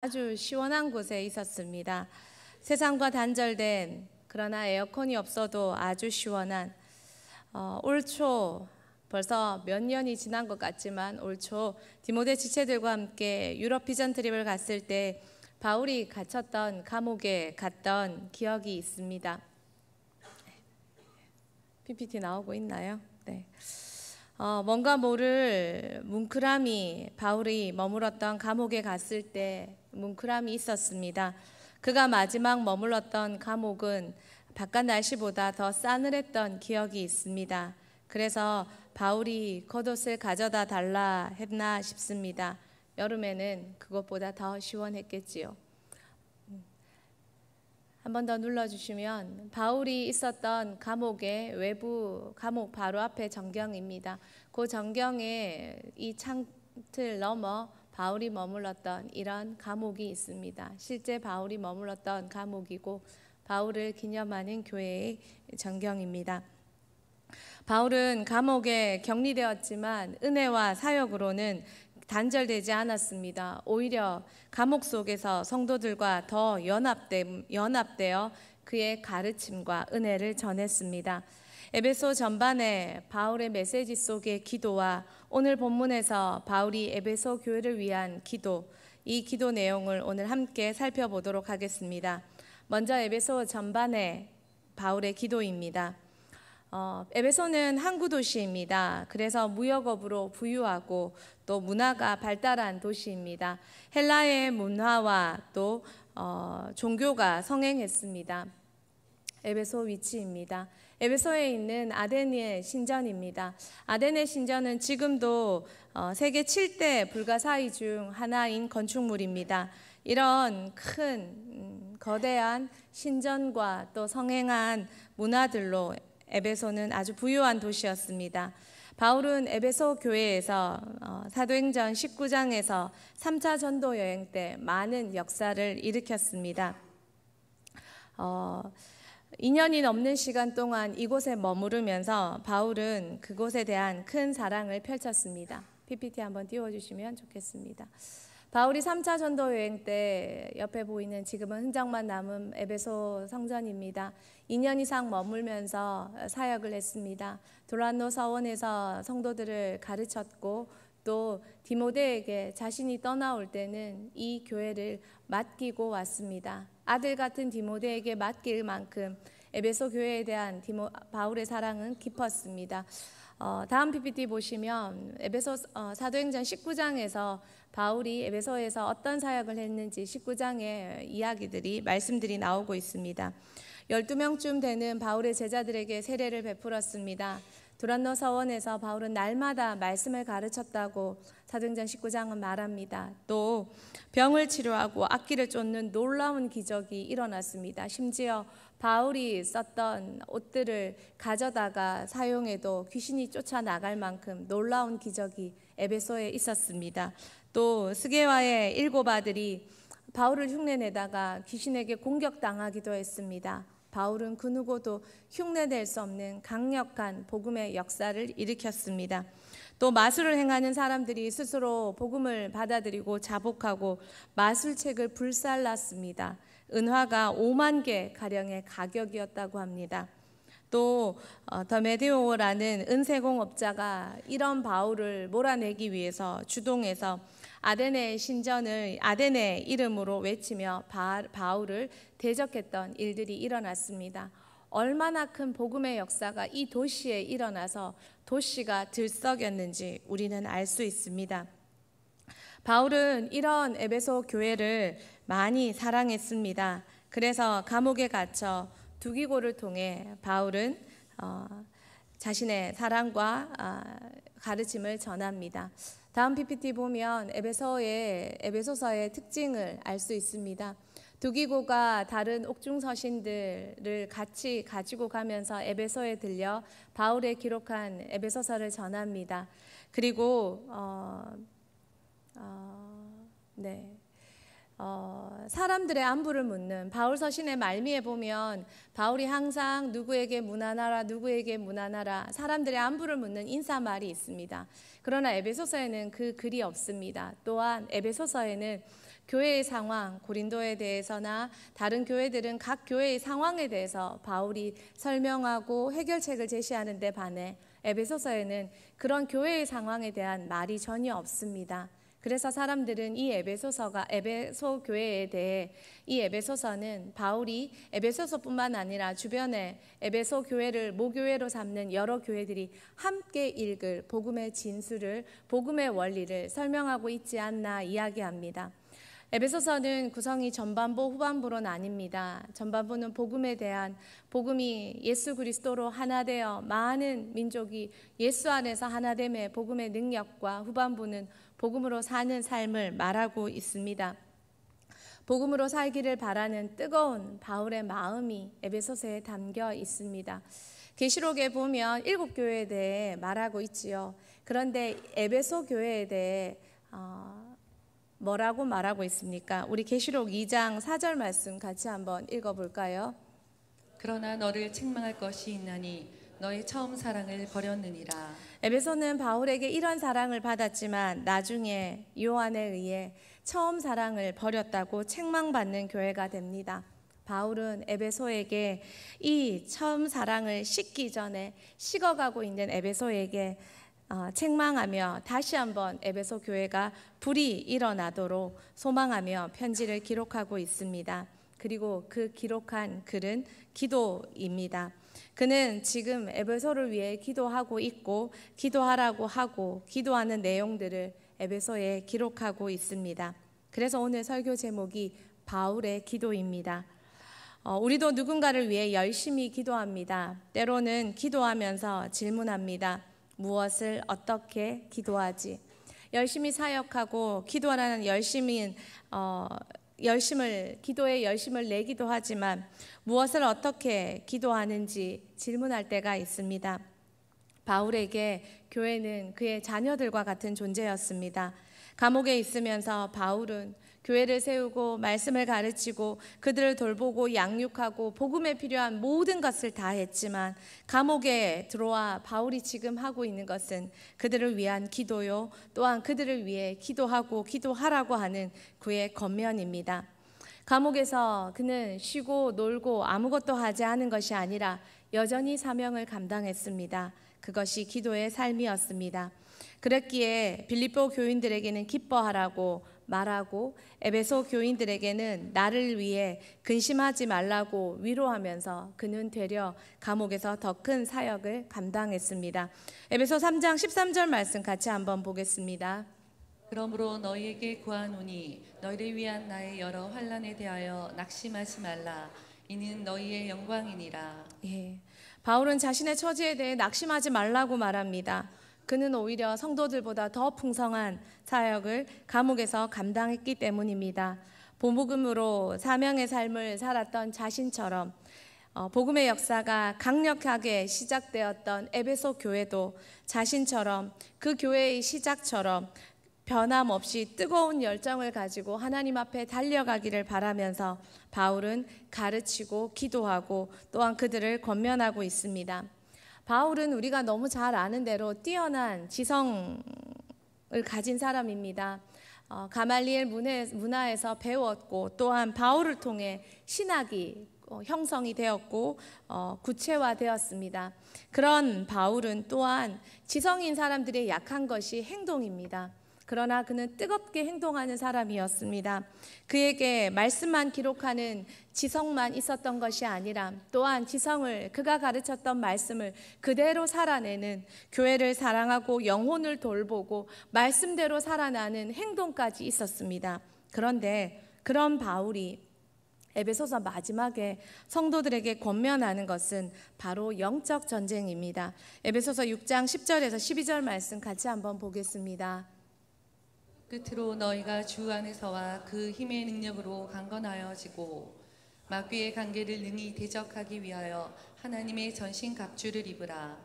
아주 시원한 곳에 있었습니다. 세상과 단절된, 그러나 에어컨이 없어도 아주 시원한, 올 초 벌써 몇 년이 지난 것 같지만 올 초 디모데 지체들과 함께 유럽 비전 트립을 갔을 때 바울이 갇혔던 감옥에 갔던 기억이 있습니다. PPT 나오고 있나요? 네. 뭔가 모를 뭉클함이 바울이 머물렀던 감옥에 갔을 때 뭉클함이 있었습니다. 그가 마지막 머물렀던 감옥은 바깥 날씨보다 더 싸늘했던 기억이 있습니다. 그래서 바울이 겉옷을 가져다 달라 했나 싶습니다. 여름에는 그것보다 더 시원했겠지요. 한 번 더 눌러주시면 바울이 있었던 감옥의 외부 감옥 바로 앞에 전경입니다. 그 전경에 이 창틀 넘어 바울이 머물렀던 이런 감옥이 있습니다. 실제 바울이 머물렀던 감옥이고 바울을 기념하는 교회의 전경입니다. 바울은 감옥에 격리되었지만 은혜와 사역으로는 단절되지 않았습니다. 오히려 감옥 속에서 성도들과 더 연합되어 그의 가르침과 은혜를 전했습니다. 에베소 전반에 바울의 메시지 속의 기도와 오늘 본문에서 바울이 에베소 교회를 위한 기도, 이 기도 내용을 오늘 함께 살펴보도록 하겠습니다. 먼저 에베소 전반의 바울의 기도입니다. 에베소는 항구 도시입니다. 그래서 무역업으로 부유하고 또 문화가 발달한 도시입니다. 헬라의 문화와 또 종교가 성행했습니다. 에베소 위치입니다. 에베소에 있는 아데네 신전입니다. 아데네 신전은 지금도 세계 7대 불가사의 중 하나인 건축물입니다. 이런 큰 거대한 신전과 또 성행한 문화들로 에베소는 아주 부유한 도시였습니다. 바울은 에베소 교회에서 사도행전 19장에서 3차 전도 여행 때 많은 역사를 일으켰습니다. 2년이 넘는 시간 동안 이곳에 머무르면서 바울은 그곳에 대한 큰 사랑을 펼쳤습니다. PPT 한번 띄워주시면 좋겠습니다. 바울이 3차 전도 여행 때 옆에 보이는 지금은 흔적만 남은 에베소 성전입니다. 2년 이상 머물면서 사역을 했습니다. 도란노 서원에서 성도들을 가르쳤고 또 디모데에게 자신이 떠나올 때는 이 교회를 맡기고 왔습니다. 아들 같은 디모데에게 맡길 만큼 에베소 교회에 대한 바울의 사랑은 깊었습니다. 다음 PPT 보시면 에베소 사도행전 19장에서 바울이 에베소에서 어떤 사역을 했는지 19장의 말씀들이 나오고 있습니다. 12명쯤 되는 바울의 제자들에게 세례를 베풀었습니다. 도란노 서원에서 바울은 날마다 말씀을 가르쳤다고 사도행전 19장은 말합니다. 또 병을 치료하고 악기를 쫓는 놀라운 기적이 일어났습니다. 심지어 바울이 썼던 옷들을 가져다가 사용해도 귀신이 쫓아나갈 만큼 놀라운 기적이 에베소에 있었습니다. 또 스게와의 7 아들이 바울을 흉내내다가 귀신에게 공격당하기도 했습니다. 바울은 그 누구도 흉내낼 수 없는 강력한 복음의 역사를 일으켰습니다. 또 마술을 행하는 사람들이 스스로 복음을 받아들이고 자복하고 마술책을 불살랐습니다. 은화가 5만 개 가량의 가격이었다고 합니다. 또 더메디오라는 은세공업자가 이런 바울을 몰아내기 위해서 주동해서 아데네 신전을 아데네 이름으로 외치며 바울을 대적했던 일들이 일어났습니다. 얼마나 큰 복음의 역사가 이 도시에 일어나서 도시가 들썩였는지 우리는 알 수 있습니다. 바울은 이런 에베소 교회를 많이 사랑했습니다. 그래서 감옥에 gat혀 두기고를 통해 바울은 자신의 사랑과 가르침을 전합니다. 다음 PPT 보면 에베소서의 특징을 알 수 있습니다. 두기고가 다른 옥중서신들을 같이 가지고 가면서 에베소에 들려 바울의 기록한 에베소서를 전합니다. 그리고 사람들의 안부를 묻는 바울 서신의 말미에 보면 바울이 항상 누구에게 문안하라 사람들의 안부를 묻는 인사말이 있습니다. 그러나 에베소서에는 그 글이 없습니다. 또한 에베소서에는 교회의 상황, 고린도에 대해서나 다른 교회들은 각 교회의 상황에 대해서 바울이 설명하고 해결책을 제시하는 데 반해 에베소서에는 그런 교회의 상황에 대한 말이 전혀 없습니다. 그래서 사람들은 이 에베소 교회에 대해 이 에베소서는 바울이 에베소서뿐만 아니라 주변에 에베소 교회를 모교회로 삼는 여러 교회들이 함께 읽을 복음의 진수를, 복음의 원리를 설명하고 있지 않나 이야기합니다. 에베소서는 구성이 전반부, 후반부로 나뉩니다. 전반부는 복음에 대한, 복음이 예수 그리스도로 하나 되어 많은 민족이 예수 안에서 하나됨의 복음의 능력과, 후반부는 복음으로 사는 삶을 말하고 있습니다. 복음으로 살기를 바라는 뜨거운 바울의 마음이 에베소서에 담겨 있습니다. 계시록에 보면 7교회에 대해 말하고 있지요. 그런데 에베소 교회에 대해 뭐라고 말하고 있습니까? 우리 계시록 2장 4절 말씀 같이 한번 읽어볼까요? 그러나 너를 책망할 것이 있나니 너의 처음 사랑을 버렸느니라. 에베소는 바울에게 이런 사랑을 받았지만 나중에 요한에 의해 처음 사랑을 버렸다고 책망받는 교회가 됩니다. 바울은 에베소에게 이 처음 사랑을 식기 전에 식어가고 있는 에베소에게 책망하며 다시 한번 에베소 교회가 불이 일어나도록 소망하며 편지를 기록하고 있습니다. 그리고 그 기록한 글은 기도입니다. 그는 지금 에베소를 위해 기도하고 있고 기도하라고 하고 기도하는 내용들을 에베소에 기록하고 있습니다. 그래서 오늘 설교 제목이 바울의 기도입니다. 우리도 누군가를 위해 열심히 기도합니다. 때로는 기도하면서 질문합니다. 무엇을 어떻게 기도하지? 열심히 사역하고 기도하라는 기도에 열심을 내기도 하지만 무엇을 어떻게 기도하는지 질문할 때가 있습니다. 바울에게 교회는 그의 자녀들과 같은 존재였습니다. 감옥에 있으면서 바울은 교회를 세우고 말씀을 가르치고 그들을 돌보고 양육하고 복음에 필요한 모든 것을 다 했지만 감옥에 들어와 바울이 지금 하고 있는 것은 그들을 위한 기도요, 또한 그들을 위해 기도하고 기도하라고 하는 그의 권면입니다. 감옥에서 그는 쉬고 놀고 아무것도 하지 않은 것이 아니라 여전히 사명을 감당했습니다. 그것이 기도의 삶이었습니다. 그랬기에 빌립보 교인들에게는 기뻐하라고 말하고 에베소 교인들에게는 나를 위해 근심하지 말라고 위로하면서 그는 되려 감옥에서 더 큰 사역을 감당했습니다. 에베소 3장 13절 말씀 같이 한번 보겠습니다. 그러므로 너희에게 구하노니 너희를 위한 나의 여러 환난에 대하여 낙심하지 말라. 이는 너희의 영광이니라. 바울은 자신의 처지에 대해 낙심하지 말라고 말합니다. 그는 오히려 성도들보다 더 풍성한 사역을 감옥에서 감당했기 때문입니다. 복음으로 사명의 삶을 살았던 자신처럼 복음의 역사가 강력하게 시작되었던 에베소 교회도 자신처럼 그 교회의 시작처럼 변함없이 뜨거운 열정을 가지고 하나님 앞에 달려가기를 바라면서 바울은 가르치고 기도하고 또한 그들을 권면하고 있습니다. 바울은 우리가 너무 잘 아는 대로 뛰어난 지성을 가진 사람입니다. 가말리엘 문화에서 배웠고 또한 바울을 통해 신학이 형성이 되었고 구체화되었습니다. 그런 바울은 또한 지성인 사람들의 약한 것이 행동입니다. 그러나 그는 뜨겁게 행동하는 사람이었습니다. 그에게 말씀만 기록하는 지성만 있었던 것이 아니라 또한 지성을, 그가 가르쳤던 말씀을 그대로 살아내는, 교회를 사랑하고 영혼을 돌보고 말씀대로 살아나는 행동까지 있었습니다. 그런데 그런 바울이 에베소서 마지막에 성도들에게 권면하는 것은 바로 영적 전쟁입니다. 에베소서 6장 10절에서 12절 말씀 같이 한번 보겠습니다. 끝으로 너희가 주 안에서와 그 힘의 능력으로 강건하여지고 마귀의 관계를 능히 대적하기 위하여 하나님의 전신 갑주를 입으라.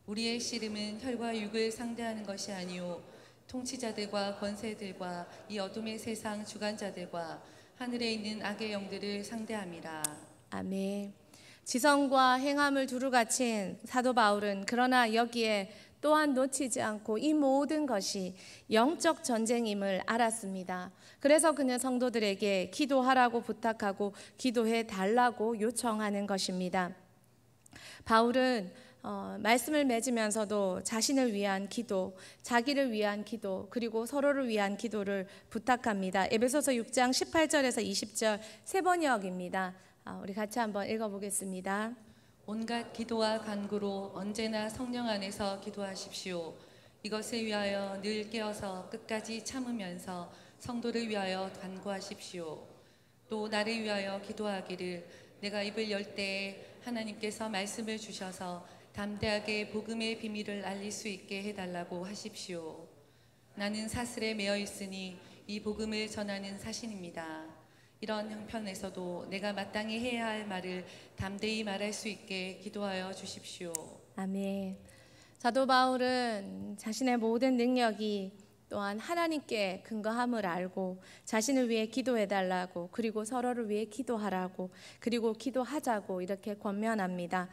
우리의 씨름은 혈과 육을 상대하는 것이 아니요 통치자들과 권세들과 이 어둠의 세상 주관자들과 하늘에 있는 악의 영들을 상대함이라. 아멘. 지성과 행함을 두루 갖춘 사도 바울은 그러나 여기에 또한 놓치지 않고 이 모든 것이 영적 전쟁임을 알았습니다. 그래서 그는 성도들에게 기도하라고 부탁하고 기도해 달라고 요청하는 것입니다. 바울은 말씀을 맺으면서도 자신을 위한 기도, 자기를 위한 기도, 그리고 서로를 위한 기도를 부탁합니다. 에베소서 6장 18절에서 20절 세 번역입니다. 우리 같이 한번 읽어보겠습니다. 온갖 기도와 간구로 언제나 성령 안에서 기도하십시오. 이것을 위하여 늘 깨어서 끝까지 참으면서 성도를 위하여 간구하십시오. 또 나를 위하여 기도하기를 내가 입을 열 때에 하나님께서 말씀을 주셔서 담대하게 복음의 비밀을 알릴 수 있게 해달라고 하십시오. 나는 사슬에 매어 있으니 이 복음을 전하는 사신입니다. 이런 형편에서도 내가 마땅히 해야 할 말을 담대히 말할 수 있게 기도하여 주십시오. 아멘. 사도 바울은 자신의 모든 능력이 또한 하나님께 근거함을 알고 자신을 위해 기도해달라고, 그리고 서로를 위해 기도하라고, 그리고 기도하자고 이렇게 권면합니다.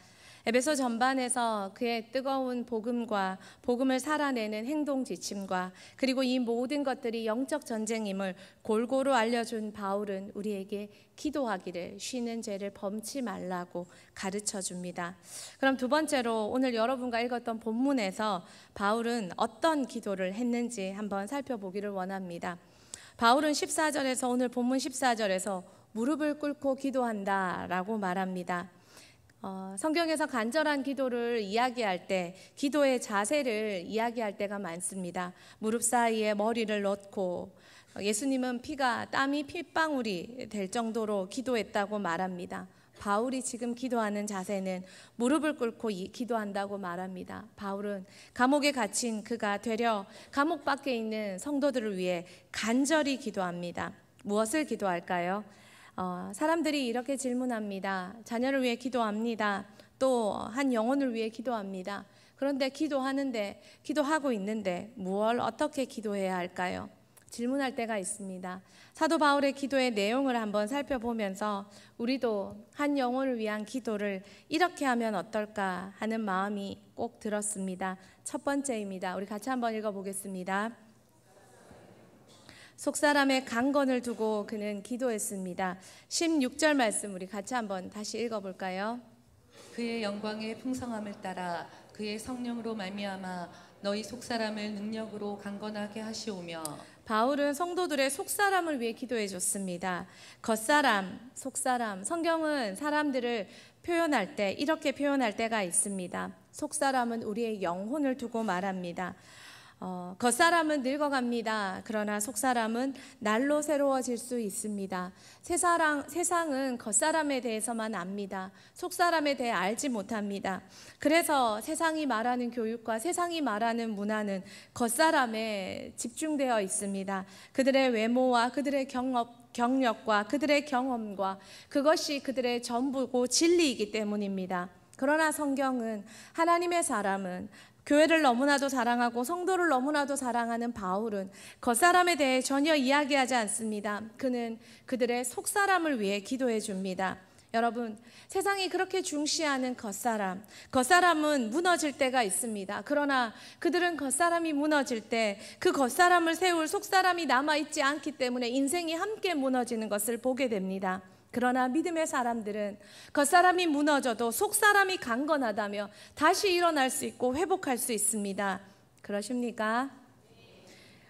에베소 전반에서 그의 뜨거운 복음과 복음을 살아내는 행동 지침과 그리고 이 모든 것들이 영적 전쟁임을 골고루 알려준 바울은 우리에게 기도하기를, 쉬는 죄를 범치 말라고 가르쳐 줍니다. 그럼 두 번째로 오늘 여러분과 읽었던 본문에서 바울은 어떤 기도를 했는지 한번 살펴보기를 원합니다. 바울은 14절에서, 오늘 본문 14절에서 무릎을 꿇고 기도한다라고 말합니다. 성경에서 간절한 기도를 이야기할 때 기도의 자세를 이야기할 때가 많습니다. 무릎 사이에 머리를 넣고, 예수님은 땀이 핏방울이 될 정도로 기도했다고 말합니다. 바울이 지금 기도하는 자세는 무릎을 꿇고 기도한다고 말합니다. 바울은 감옥에 갇힌 그가 되려 감옥 밖에 있는 성도들을 위해 간절히 기도합니다. 무엇을 기도할까요? 사람들이 이렇게 질문합니다. 자녀를 위해 기도합니다. 또 한 영혼을 위해 기도합니다. 그런데 기도하고 있는데 무엇을 어떻게 기도해야 할까요? 질문할 때가 있습니다. 사도 바울의 기도의 내용을 한번 살펴보면서 우리도 한 영혼을 위한 기도를 이렇게 하면 어떨까 하는 마음이 꼭 들었습니다. 첫 번째입니다. 우리 같이 한번 읽어보겠습니다. 속사람의 강건을 두고 그는 기도했습니다. 16절 말씀 우리 같이 한번 다시 읽어볼까요? 그의 영광의 풍성함을 따라 그의 성령으로 말미암아 너희 속사람을 능력으로 강건하게 하시오며. 바울은 성도들의 속사람을 위해 기도해 줬습니다. 겉사람, 속사람, 성경은 사람들을 표현할 때 이렇게 표현할 때가 있습니다. 속사람은 우리의 영혼을 두고 말합니다. 겉사람은 늙어갑니다. 그러나 속사람은 날로 새로워질 수 있습니다. 세상은 겉사람에 대해서만 압니다. 속사람에 대해 알지 못합니다. 그래서 세상이 말하는 교육과 세상이 말하는 문화는 겉사람에 집중되어 있습니다. 그들의 외모와 그들의 경력과 그들의 경험과 그것이 그들의 전부고 진리이기 때문입니다. 그러나 성경은 하나님의 사람은, 교회를 너무나도 사랑하고 성도를 너무나도 사랑하는 바울은 겉사람에 대해 전혀 이야기하지 않습니다. 그는 그들의 속사람을 위해 기도해 줍니다. 여러분, 세상이 그렇게 중시하는 겉사람은 무너질 때가 있습니다. 그러나 그들은 겉사람이 무너질 때 그 겉사람을 세울 속사람이 남아있지 않기 때문에 인생이 함께 무너지는 것을 보게 됩니다. 그러나 믿음의 사람들은 겉사람이 무너져도 속사람이 강건하다며 다시 일어날 수 있고 회복할 수 있습니다. 그러십니까?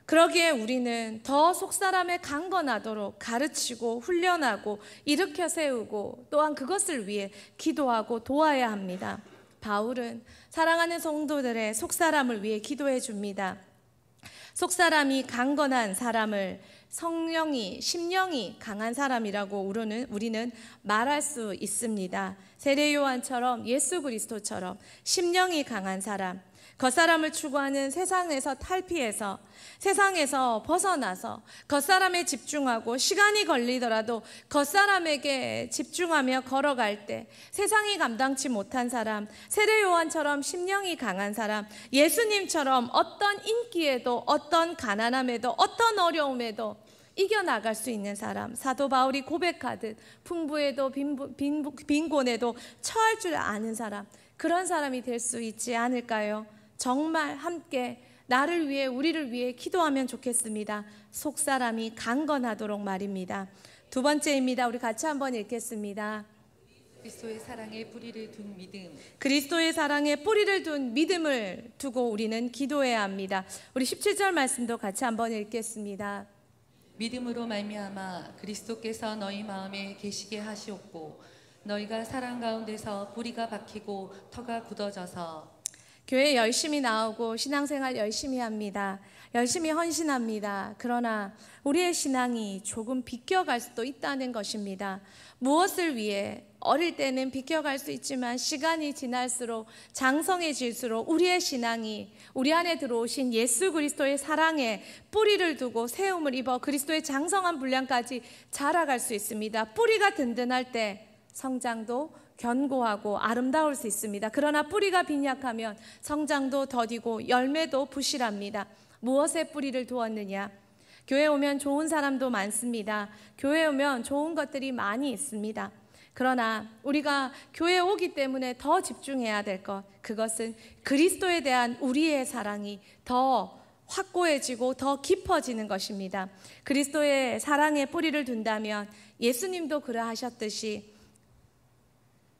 그러기에 우리는 더 속사람에 강건하도록 가르치고 훈련하고 일으켜 세우고 또한 그것을 위해 기도하고 도와야 합니다. 바울은 사랑하는 성도들의 속사람을 위해 기도해 줍니다. 속사람이 강건한 사람을 심령이 강한 사람이라고 우리는 말할 수 있습니다. 세례 요한처럼, 예수 그리스도처럼 심령이 강한 사람, 겉사람을 추구하는 세상에서 탈피해서, 세상에서 벗어나서 겉사람에 집중하고 시간이 걸리더라도 겉사람에게 집중하며 걸어갈 때 세상이 감당치 못한 사람, 세례 요한처럼 심령이 강한 사람, 예수님처럼 어떤 인기에도 어떤 가난함에도 어떤 어려움에도 이겨나갈 수 있는 사람, 사도 바울이 고백하듯 풍부에도 빈곤에도 처할 줄 아는 사람, 그런 사람이 될 수 있지 않을까요? 정말 함께 나를 위해 우리를 위해 기도하면 좋겠습니다. 속사람이 강건하도록 말입니다. 두 번째입니다. 우리 같이 한번 읽겠습니다. 그리스도의 사랑에 뿌리를 둔 믿음. 그리스도의 사랑에 뿌리를 둔 믿음을 두고 우리는 기도해야 합니다. 우리 17절 말씀도 같이 한번 읽겠습니다. 믿음으로 말미암아 그리스도께서 너희 마음에 계시게 하시옵고 너희가 사랑 가운데서 뿌리가 박히고 터가 굳어져서 교회 열심히 나오고 신앙생활 열심히 합니다. 열심히 헌신합니다. 그러나 우리의 신앙이 조금 비껴갈 수도 있다는 것입니다. 무엇을 위해? 어릴 때는 비껴갈 수 있지만 시간이 지날수록 장성해질수록 우리의 신앙이 우리 안에 들어오신 예수 그리스도의 사랑에 뿌리를 두고 세움을 입어 그리스도의 장성한 분량까지 자라갈 수 있습니다. 뿌리가 든든할 때 성장도 견고하고 아름다울 수 있습니다. 그러나 뿌리가 빈약하면 성장도 더디고 열매도 부실합니다. 무엇에 뿌리를 두었느냐? 교회 오면 좋은 사람도 많습니다. 교회 오면 좋은 것들이 많이 있습니다. 그러나 우리가 교회에 오기 때문에 더 집중해야 될 것, 그것은 그리스도에 대한 우리의 사랑이 더 확고해지고 더 깊어지는 것입니다. 그리스도의 사랑에 뿌리를 둔다면 예수님도 그러하셨듯이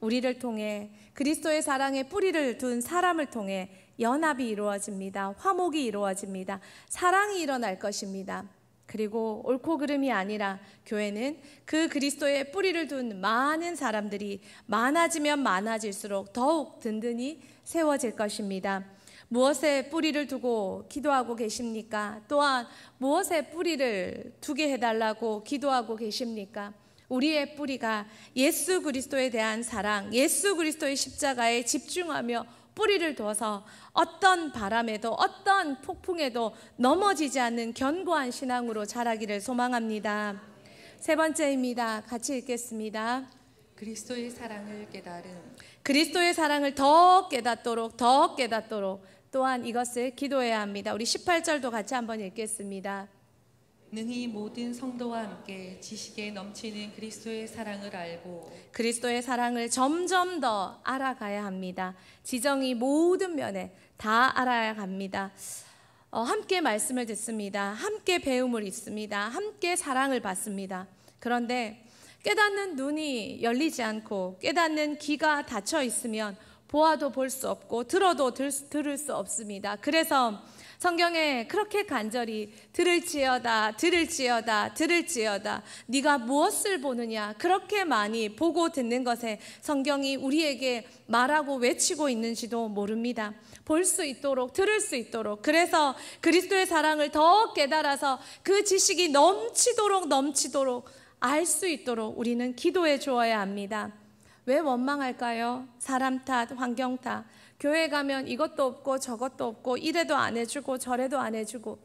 우리를 통해 그리스도의 사랑에 뿌리를 둔 사람을 통해 연합이 이루어집니다. 화목이 이루어집니다. 사랑이 일어날 것입니다. 그리고 옳고 그름이 아니라 교회는 그 그리스도의 뿌리를 둔 많은 사람들이 많아지면 많아질수록 더욱 든든히 세워질 것입니다. 무엇에 뿌리를 두고 기도하고 계십니까? 또한 무엇에 뿌리를 두게 해달라고 기도하고 계십니까? 우리의 뿌리가 예수 그리스도에 대한 사랑, 예수 그리스도의 십자가에 집중하며 뿌리를 둬서 어떤 바람에도 어떤 폭풍에도 넘어지지 않는 견고한 신앙으로 자라기를 소망합니다. 세 번째입니다. 같이 읽겠습니다. 그리스도의 사랑을 깨달음. 그리스도의 사랑을 더 깨닫도록 또한 이것을 기도해야 합니다. 우리 18절도 같이 한번 읽겠습니다. 능히 모든 성도와 함께 지식에 넘치는 그리스도의 사랑을 알고 그리스도의 사랑을 점점 더 알아가야 합니다. 지정이 모든 면에 다 알아야 합니다. 함께 말씀을 듣습니다. 함께 배움을 읽습니다. 함께 사랑을 받습니다. 그런데 깨닫는 눈이 열리지 않고 깨닫는 귀가 닫혀 있으면 보아도 볼 수 없고 들어도 들을 수 없습니다. 그래서 성경에 그렇게 간절히 들을지어다 네가 무엇을 보느냐 그렇게 많이 보고 듣는 것에 성경이 우리에게 말하고 외치고 있는지도 모릅니다. 볼 수 있도록 들을 수 있도록 그래서 그리스도의 사랑을 더 깨달아서 그 지식이 넘치도록 알 수 있도록 우리는 기도해 주어야 합니다. 왜 원망할까요? 사람 탓, 환경 탓. 교회 가면 이것도 없고 저것도 없고 이래도 안 해주고 저래도 안 해주고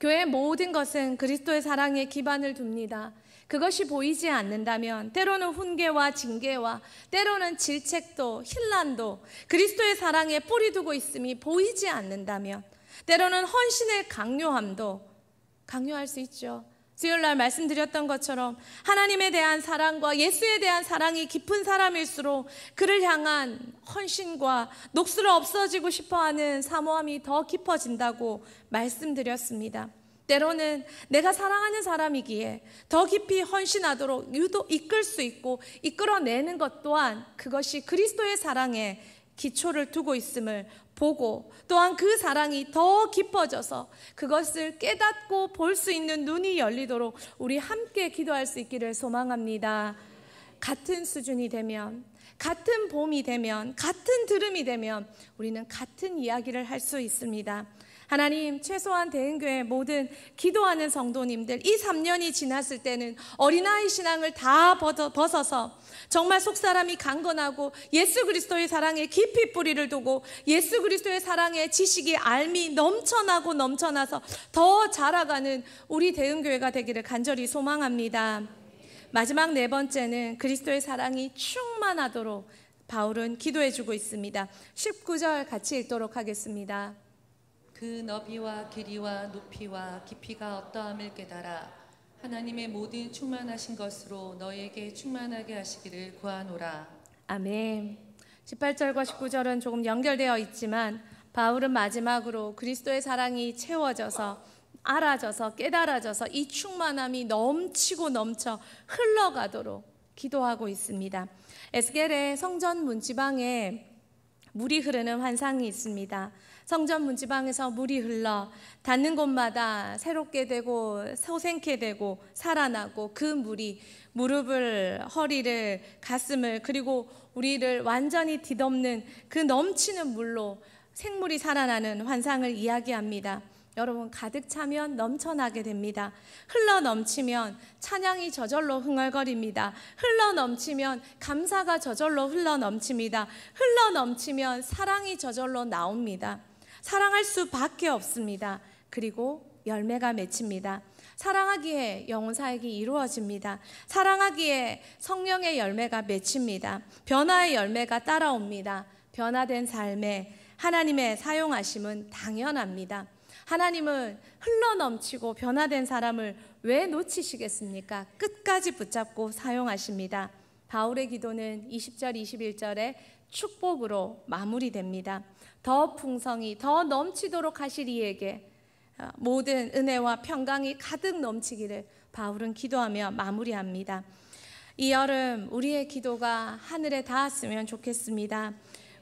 교회의 모든 것은 그리스도의 사랑에 기반을 둡니다. 그것이 보이지 않는다면 때로는 훈계와 징계와 때로는 질책도 혼란도 그리스도의 사랑에 뿌리 두고 있음이 보이지 않는다면 때로는 헌신의 강요함도 강요할 수 있죠. 수요일날 말씀드렸던 것처럼 하나님에 대한 사랑과 예수에 대한 사랑이 깊은 사람일수록 그를 향한 헌신과 녹슬어 없어지고 싶어하는 사모함이 더 깊어진다고 말씀드렸습니다. 때로는 내가 사랑하는 사람이기에 더 깊이 헌신하도록 유도 이끌 수 있고 이끌어내는 것 또한 그것이 그리스도의 사랑에 기초를 두고 있음을 보고 또한 그 사랑이 더 깊어져서 그것을 깨닫고 볼 수 있는 눈이 열리도록 우리 함께 기도할 수 있기를 소망합니다. 같은 수준이 되면 같은 봄이 되면 같은 들음이 되면 우리는 같은 이야기를 할 수 있습니다. 하나님 최소한 대흥교회 모든 기도하는 성도님들 이 3년이 지났을 때는 어린아이 신앙을 다 벗어서 정말 속사람이 강건하고 예수 그리스도의 사랑에 깊이 뿌리를 두고 예수 그리스도의 사랑에 지식이 알미 넘쳐나서 더 자라가는 우리 대흥교회가 되기를 간절히 소망합니다. 마지막 네 번째는 그리스도의 사랑이 충만하도록 바울은 기도해주고 있습니다. 19절 같이 읽도록 하겠습니다. 그 너비와 길이와 높이와 깊이가 어떠함을 깨달아 하나님의 모든 충만하신 것으로 너에게 충만하게 하시기를 구하노라. 아멘. 18절과 19절은 조금 연결되어 있지만 바울은 마지막으로 그리스도의 사랑이 채워져서 알아져서 깨달아져서 이 충만함이 넘치고 넘쳐 흘러가도록 기도하고 있습니다. 에스겔의 성전 문지방에 물이 흐르는 환상이 있습니다. 성전 문지방에서 물이 흘러 닿는 곳마다 새롭게 되고 소생케 되고 살아나고 그 물이 무릎을, 허리를, 가슴을 그리고 우리를 완전히 뒤덮는 그 넘치는 물로 생물이 살아나는 환상을 이야기합니다. 여러분, 가득 차면 넘쳐나게 됩니다. 흘러 넘치면 찬양이 저절로 흥얼거립니다. 흘러 넘치면 감사가 저절로 흘러 넘칩니다. 흘러 넘치면 사랑이 저절로 나옵니다. 사랑할 수밖에 없습니다. 그리고 열매가 맺힙니다. 사랑하기에 영혼 사역이 이루어집니다. 사랑하기에 성령의 열매가 맺힙니다. 변화의 열매가 따라옵니다. 변화된 삶에 하나님의 사용하심은 당연합니다. 하나님은 흘러넘치고 변화된 사람을 왜 놓치시겠습니까? 끝까지 붙잡고 사용하십니다. 바울의 기도는 20절, 21절에 축복으로 마무리됩니다. 더 풍성히, 더 넘치도록 하실 이에게 모든 은혜와 평강이 가득 넘치기를 바울은 기도하며 마무리합니다. 이 여름 우리의 기도가 하늘에 닿았으면 좋겠습니다.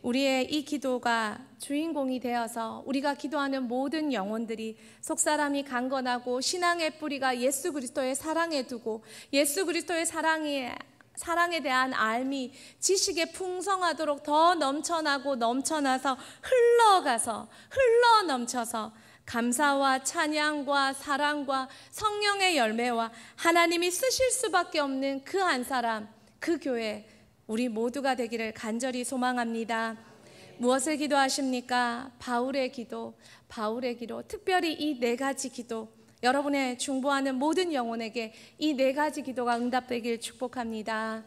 우리의 이 기도가 주인공이 되어서 우리가 기도하는 모든 영혼들이 속사람이 강건하고 신앙의 뿌리가 예수 그리스도의 사랑에 두고 예수 그리스도의 사랑에 대한 알미, 지식에 풍성하도록 더 넘쳐나고 넘쳐나서 흘러가서 흘러 넘쳐서 감사와 찬양과 사랑과 성령의 열매와 하나님이 쓰실 수밖에 없는 그 한 사람, 그 교회 우리 모두가 되기를 간절히 소망합니다. 무엇을 기도하십니까? 바울의 기도, 특별히 이 4가지 기도, 여러분의 중보하는 모든 영혼에게 이 4가지 기도가 응답되길 축복합니다.